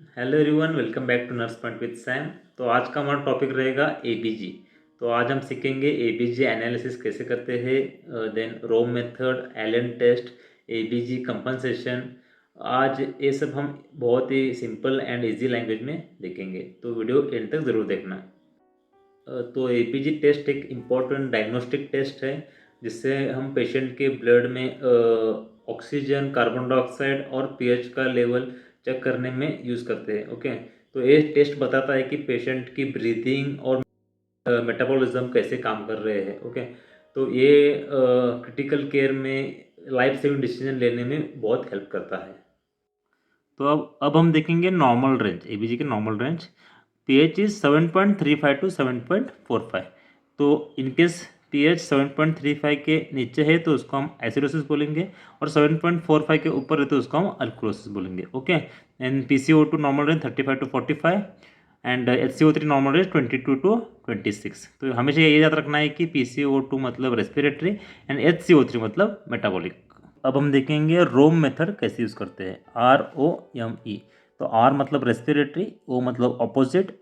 Hello everyone, welcome back to nurse point with Sam. तो आज का हमारा टॉपिक रहेगा एबीजी। तो आज हम सीखेंगे एबीजी एनालिसिस कैसे करते हैं, then ROME method, Allen test, ABG compensation. आज ये सब हम बहुत ही सिंपल एंड इजी लैंग्वेज में देखेंगे, तो वीडियो एंड तक ज़रूर देखना। तो एपीजी टेस्ट एक इम्पॉर्टेंट डायग्नोस्टिक टेस्ट है जिससे हम पेशेंट के ब्लड में ऑक्सीजन, कार्बन डाइऑक्साइड और पीएच का लेवल चेक करने में यूज़ करते हैं। ओके, तो ये टेस्ट बताता है कि पेशेंट की ब्रीथिंग और मेटाबॉलिज्म कैसे काम कर रहे हैं। ओके, तो ये क्रिटिकल केयर में लाइफ सेविंग डिसीजन लेने में बहुत हेल्प करता है। तो अब हम देखेंगे नॉर्मल रेंज, एबीजी के normal range. PH is 7.35 to 7.45। तो इनकेस पीएच 7.35 के नीचे है तो उसको हम एसिडोसिस बोलेंगे, और 7.45 के ऊपर है तो उसको हम अल्कोलोसिस बोलेंगे। Okay, and PCO two normal range 35 to 45 and HCO3 normal range 22 to 26। तो हमेशा ये याद रखना है कि पीसीओ2 मतलब रेस्पिरेटरी एंड HCO3 मतलब मेटाबॉलिक। अब हम देखेंगे रोम मेथड कैसे यूज़ करते हैं, ROME। तो R मतलब रेस्पिरेटरी, O मतलब अपोजिट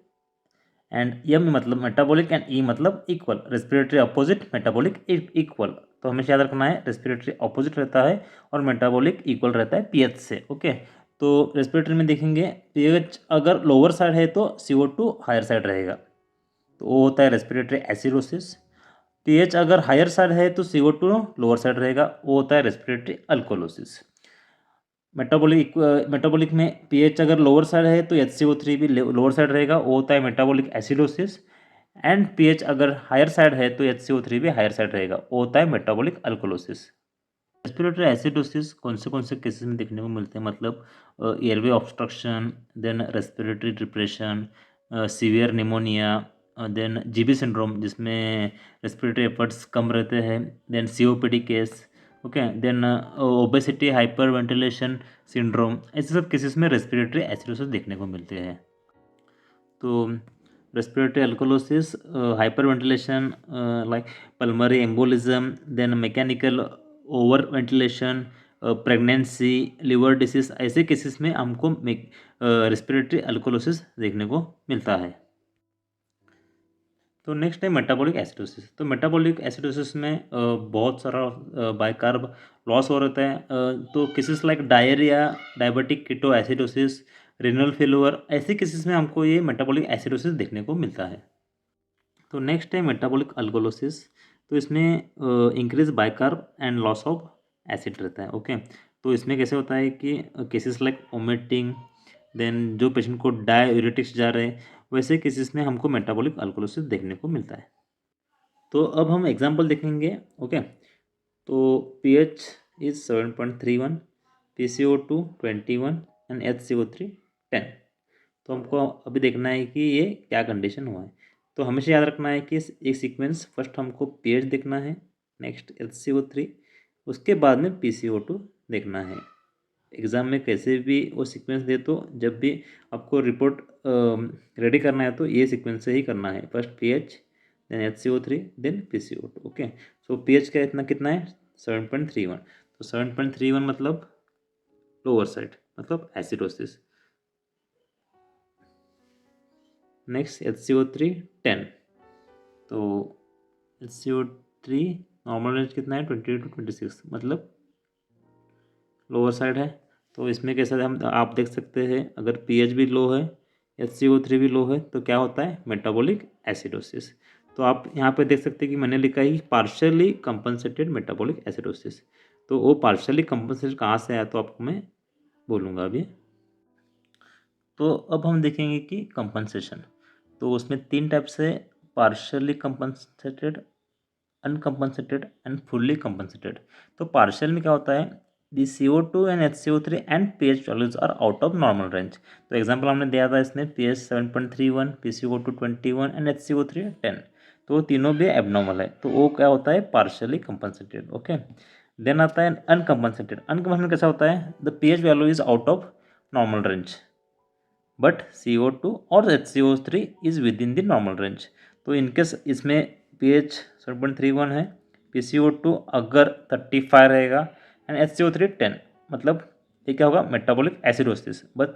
एंड M मतलब मेटाबॉलिक एंड E मतलब equal. Respiratory opposite, metabolic equal. तो हमेशा याद रखना है रेस्पिरेटरी अपोजिट रहता है और मेटाबॉलिक इक्वल रहता है पीएच से। ओके, तो रेस्पिरेटरी में देखेंगे पीएच अगर लोअर साइड है तो CO2 हायर साइड रहेगा, तो वो होता है रेस्पिरेटरी एसिडोसिस। पीएच अगर हायर साइड है तो CO2 लोअर साइड रहेगा, वो होता है रेस्पिरेटरी अल्कोलोसिस। मेटाबॉलिक में पीएच अगर लोअर साइड है तो HCO3 भी लोअर साइड रहेगा, वो होता है मेटाबॉलिक एसिडोसिस। एंड पीएच अगर हायर साइड है तो HCO3 भी हायर साइड रहेगा, वो होता है मेटाबॉलिक अल्कोलोसिस। रेस्पिरेटरी एसिडोसिस कौन से केसेस में देखने को मिलते हैं, मतलब airway obstruction, then respiratory depression, severe pneumonia, then GB syndrome जिसमें रेस्पिरेटरी एफर्ट्स कम रहते हैं, then COPD case. Okay, then obesity, hyperventilation syndrome, ऐसे सब केसेस में रेस्पिरेटरी एसिडोसिस देखने को मिलते हैं। तो respiratory alkalosis, hyperventilation like pulmonary embolism, then mechanical over ventilation, pregnancy, liver disease, ऐसे केसेस में हमको रेस्पिरेटरी अल्कोलोसिस देखने को मिलता है। तो नेक्स्ट है मेटाबॉलिक एसिडोसिस। तो मेटाबॉलिक एसिडोसिस में बहुत सारा बाइकार्ब लॉस हो रहता है। तो cases like diarrhoea, diabetic ketoacidosis, renal failure, ऐसे केसेस में हमको ये मेटाबॉलिक एसिडोसिस देखने को मिलता है। तो नेक्स्ट है मेटाबॉलिक अल्कोलोसिस। तो इसमें increase bicarb and loss of acid रहता है। ओके, तो इसमें कैसे होता है कि केसेस लाइक वोमिटिंग, देन जो पेशेंट को डाययूरेटिक्स जा रहे हैं, वैसे केसेस में हमको मेटाबॉलिक अल्कोलोसिस देखने को मिलता है। तो अब हम एग्जांपल देखेंगे। ओके, तो pH is 7.31, PCO2 21 and HCO3 10। तो हमको अभी देखना है कि ये क्या कंडीशन हुआ है। तो हमेशा याद रखना है कि एक सीक्वेंस, फर्स्ट हमको पीएच देखना है, नेक्स्ट HCO3, उसके बाद में PCO2 देखना है। एग्ज़ाम में कैसे भी वो सीक्वेंस दे तो जब भी आपको रिपोर्ट रेडी करना है तो ये सीक्वेंस से ही करना है, first pH, then HCO3, then PCO2। Okay, so pH का इतना कितना है 7.31। तो 7.31 मतलब लोअर साइड, मतलब एसिडोसिस। Next HCO3 10। तो HCO3 नॉर्मल रेंज कितना है 20 टू 26, मतलब लोअर साइड है। तो इसमें कैसा हम आप देख सकते हैं, अगर पीएच भी लो है, HCO3 भी लो है, तो क्या होता है मेटाबॉलिक एसिडोसिस। तो आप यहाँ पे देख सकते हैं कि मैंने लिखा है पार्शियली कंपनसेटेड मेटाबॉलिक एसिडोसिस। तो वो पार्शियली कंपनसेटेड कहाँ से आया तो आपको मैं बोलूँगा अभी। तो अब हम देखेंगे कि कंपनसेशन, तो उसमें तीन टाइप से, partially compensated, uncompensated and fully compensated. तो पार्शियल में क्या होता है, the CO2 and HCO3 and pH values are out of normal range. तो एग्जांपल हमने दिया था इसमें पीएच 7.31, PCO2 21 एंड HCO3 10। तो वो तीनों भी एबनॉर्मल है, तो वो क्या होता है पार्शियली कंपनसेटेड। ओके, देन आता है अनकम्पनसेटेड। अनकम्पनसेटेड कैसा होता है, the pH value is out of normal range but CO2 और HCO3 is with in the normal range. तो इनकेस इसमें पीएच 7.31 है, PCO2 अगर 35 रहेगा एंड HCO3 10, मतलब ये क्या होगा metabolic acidosis, but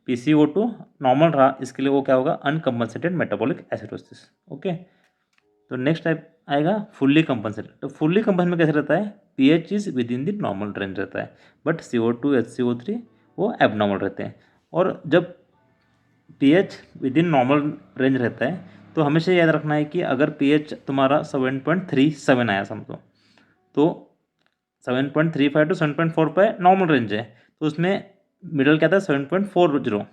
PCO2 normal रहा, इसके लिए वो क्या होगा, अनकम्पनसेटेड मेटाबॉलिक एसिडोसिस। ओके, तो नेक्स्ट टाइप आएगा फुल्ली कंपनसेटेड। तो फुल्ली कंपनसेटेड में कैसे रहता है, pH is with in the normal range रहता है, बट CO2 HCO3 वो एबनॉर्मल रहते हैं। और जब pH with in normal range रहता है तो हमेशा याद रखना है कि अगर पीएच तुम्हारा 7.37 आया समझो, तो 7.35 to 7.4 पे नॉर्मल रेंज है, तो उसमें मिडल क्या था 7.40,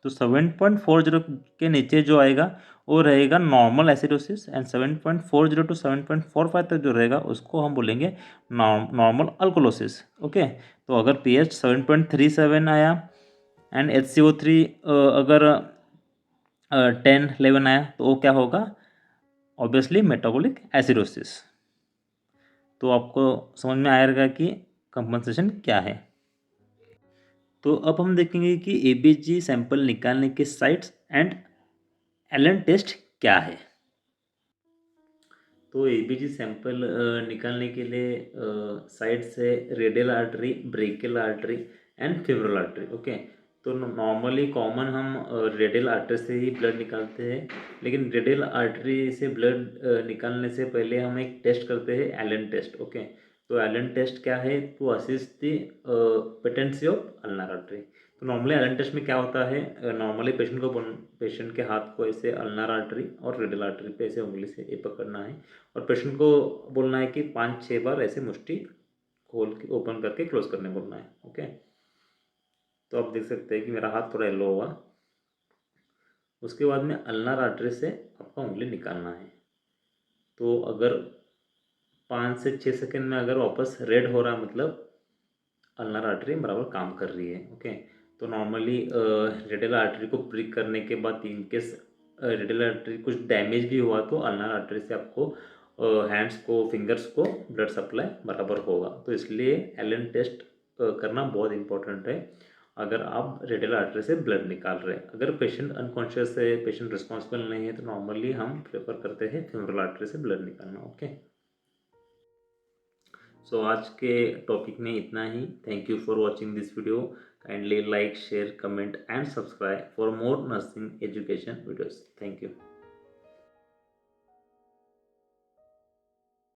तो 7.40 के नीचे जो आएगा वो रहेगा नॉर्मल एसिडोसिस, एंड 7.40 टू 7.45 तक जो रहेगा उसको हम बोलेंगे नॉर्मल अल्कोलोसिस। ओके, तो अगर पीएच 7.37 आया एंड HCO3 अगर 10-11 आया तो वो क्या होगा, ऑब्वियसली मेटाबॉलिक एसिडोसिस। तो आपको समझ में आएगा कि कंपनसेशन क्या है। तो अब हम देखेंगे कि एबीजी सैंपल निकालने के साइट्स एंड एलन टेस्ट क्या है। तो एबीजी सैंपल निकालने के लिए साइट्स है radial artery, brachial artery and femoral artery. Okay, तो नॉर्मली कॉमन हम रेडियल आर्टरी से ही ब्लड निकालते हैं, लेकिन रेडियल आर्टरी से ब्लड निकालने से पहले हम एक टेस्ट करते हैं, एलन टेस्ट। ओके, तो एलन टेस्ट क्या है, to assist the patency of ulnar artery. तो नॉर्मली एलन टेस्ट में क्या होता है, नॉर्मली पेशेंट के हाथ को ऐसे अल्नार आर्टरी और रेडियल आर्टरी पे ऐसे उंगली से ये पकड़ना है, और पेशेंट को बोलना है कि 5-6 बार ऐसे मुट्ठी खोल के ओपन करके क्लोज करने बोलना है। ओके, तो आप देख सकते हैं कि मेरा हाथ थोड़ा येलो हुआ। उसके बाद में अल्नार आर्टरी से आपका उंगली निकालना है। तो अगर 5 से 6 सेकंड में अगर वापस रेड हो रहा है, मतलब अल्नार आर्टरी बराबर काम कर रही है। ओके, तो नॉर्मली रेडियल आर्टरी को प्रिक करने के बाद इनकेस रेडियल आर्टरी कुछ डैमेज भी हुआ तो अल्नार आर्टरी से आपको हैंड्स को, फिंगर्स को ब्लड सप्लाई बराबर होगा। तो इसलिए एलन टेस्ट करना बहुत इंपॉर्टेंट है अगर आप रेडियल आर्टरी से ब्लड निकाल रहे हैं। अगर पेशेंट अनकॉन्शियस है, पेशेंट रिस्पॉन्सिबल नहीं है, तो नॉर्मली हम प्रेफर करते हैं फेमरल आर्टरी से ब्लड निकालना। ओके, सो आज के टॉपिक में इतना ही। Thank you for watching this video. Kindly like, share, comment and subscribe for more nursing education videos. Thank you.